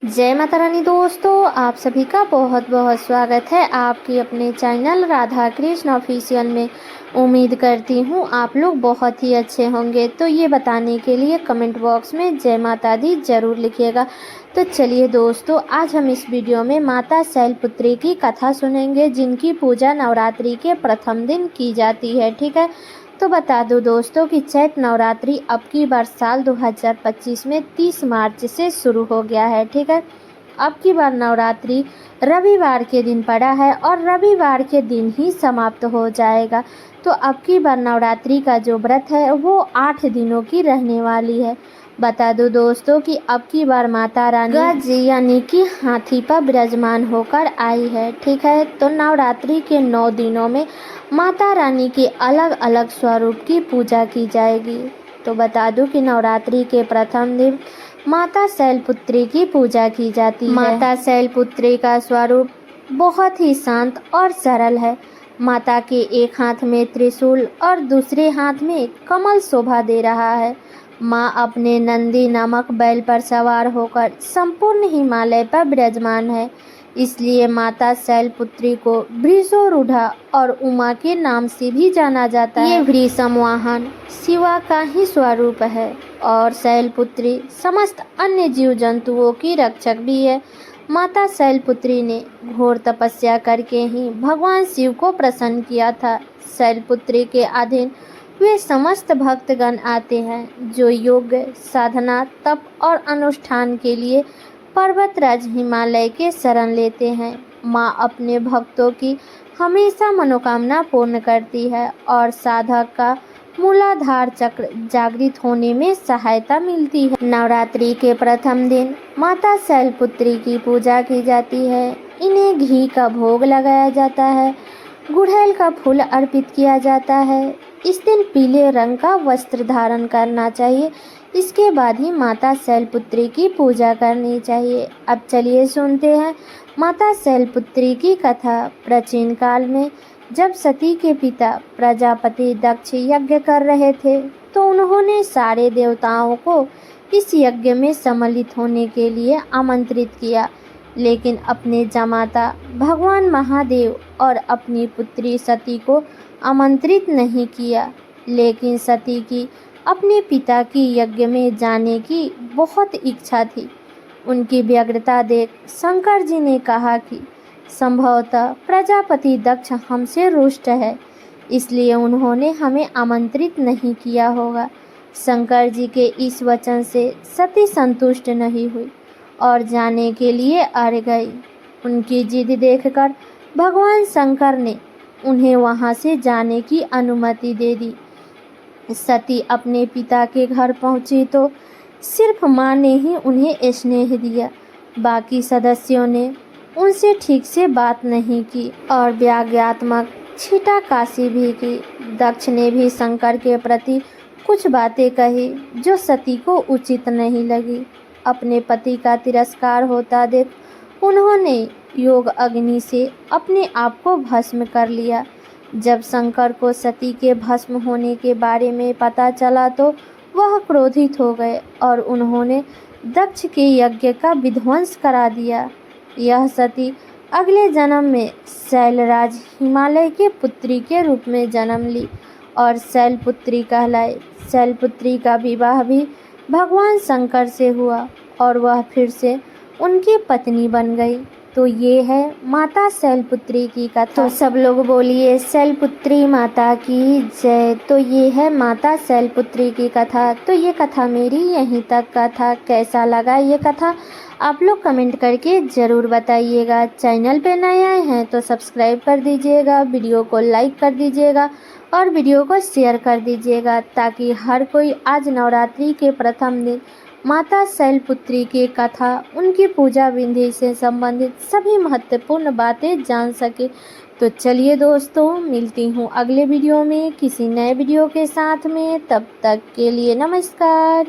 जय माता रानी दोस्तों, आप सभी का बहुत बहुत स्वागत है आपकी अपने चैनल राधा कृष्ण ऑफिशियल में। उम्मीद करती हूँ आप लोग बहुत ही अच्छे होंगे। तो ये बताने के लिए कमेंट बॉक्स में जय माता दी ज़रूर लिखिएगा। तो चलिए दोस्तों, आज हम इस वीडियो में माता शैलपुत्री की कथा सुनेंगे, जिनकी पूजा नवरात्रि के प्रथम दिन की जाती है। ठीक है, तो बता दूं दोस्तों कि चैत नवरात्रि अब की बार साल 2025 में 30 मार्च से शुरू हो गया है। ठीक है, अब की बार नवरात्रि रविवार के दिन पड़ा है और रविवार के दिन ही समाप्त हो जाएगा। तो अब की बार नवरात्रि का जो व्रत है वो 8 दिनों की रहने वाली है। बता दो दोस्तों कि अब की बार माता रानी गज यानी कि हाथी पर विराजमान होकर आई है। ठीक है, तो नवरात्रि के 9 दिनों में माता रानी के अलग अलग स्वरूप की पूजा की जाएगी। तो बता दूं कि नवरात्रि के प्रथम दिन माता शैलपुत्री की पूजा की जाती है। माता शैलपुत्री का स्वरूप बहुत ही शांत और सरल है। माता के एक हाथ में त्रिशूल और दूसरे हाथ में कमल शोभा दे रहा है। माँ अपने नंदी नामक बैल पर सवार होकर संपूर्ण हिमालय पर विराजमान है। इसलिए माता शैलपुत्री को वृषोरूढ़ा और उमा के नाम से भी जाना जाता है। ये वृषम वाहन शिवा का ही स्वरूप है और शैलपुत्री समस्त अन्य जीव जंतुओं की रक्षक भी है। माता शैलपुत्री ने घोर तपस्या करके ही भगवान शिव को प्रसन्न किया था। शैलपुत्री के अधीन वे समस्त भक्तगण आते हैं जो योग, साधना, तप और अनुष्ठान के लिए पर्वतराज हिमालय के शरण लेते हैं। माँ अपने भक्तों की हमेशा मनोकामना पूर्ण करती है और साधक का मूलाधार चक्र जागृत होने में सहायता मिलती है। नवरात्रि के प्रथम दिन माता शैलपुत्री की पूजा की जाती है। इन्हें घी का भोग लगाया जाता है, गुड़हल का फूल अर्पित किया जाता है। इस दिन पीले रंग का वस्त्र धारण करना चाहिए। इसके बाद ही माता शैलपुत्री की पूजा करनी चाहिए। अब चलिए सुनते हैं माता शैलपुत्री की कथा। प्राचीन काल में जब सती के पिता प्रजापति दक्ष यज्ञ कर रहे थे तो उन्होंने सारे देवताओं को इस यज्ञ में सम्मिलित होने के लिए आमंत्रित किया, लेकिन अपने जमाता भगवान महादेव और अपनी पुत्री सती को आमंत्रित नहीं किया। लेकिन सती की अपने पिता की यज्ञ में जाने की बहुत इच्छा थी। उनकी व्यग्रता देख शंकर जी ने कहा कि संभवतः प्रजापति दक्ष हमसे रुष्ट है, इसलिए उन्होंने हमें आमंत्रित नहीं किया होगा। शंकर जी के इस वचन से सती संतुष्ट नहीं हुई और जाने के लिए अड़ गई। उनकी जिद देखकर भगवान शंकर ने उन्हें वहां से जाने की अनुमति दे दी। सती अपने पिता के घर पहुंची तो सिर्फ माँ ने ही उन्हें स्नेह दिया। बाकी सदस्यों ने उनसे ठीक से बात नहीं की और व्यंग्यात्मक छीटाकशी भी की। दक्ष ने भी शंकर के प्रति कुछ बातें कही जो सती को उचित नहीं लगी। अपने पति का तिरस्कार होता देख उन्होंने योग अग्नि से अपने आप को भस्म कर लिया। जब शंकर को सती के भस्म होने के बारे में पता चला तो वह क्रोधित हो गए और उन्होंने दक्ष के यज्ञ का विध्वंस करा दिया। यह सती अगले जन्म में शैलराज हिमालय के पुत्री के रूप में जन्म ली और शैलपुत्री कहलाई। शैलपुत्री का विवाह भी भगवान शंकर से हुआ और वह फिर से उनकी पत्नी बन गई। तो ये है माता शैलपुत्री की कथा। तो सब लोग बोलिए शैलपुत्री माता की जय। तो ये है माता शैलपुत्री की कथा। तो ये कथा मेरी यहीं तक का था। कैसा लगा ये कथा आप लोग कमेंट करके ज़रूर बताइएगा। चैनल पे नए आए हैं तो सब्सक्राइब कर दीजिएगा, वीडियो को लाइक कर दीजिएगा और वीडियो को शेयर कर दीजिएगा, ताकि हर कोई आज नवरात्रि के प्रथम दिन माता शैलपुत्री की कथा, उनकी पूजा विधि से संबंधित सभी महत्वपूर्ण बातें जान सके। तो चलिए दोस्तों, मिलती हूँ अगले वीडियो में किसी नए वीडियो के साथ में। तब तक के लिए नमस्कार।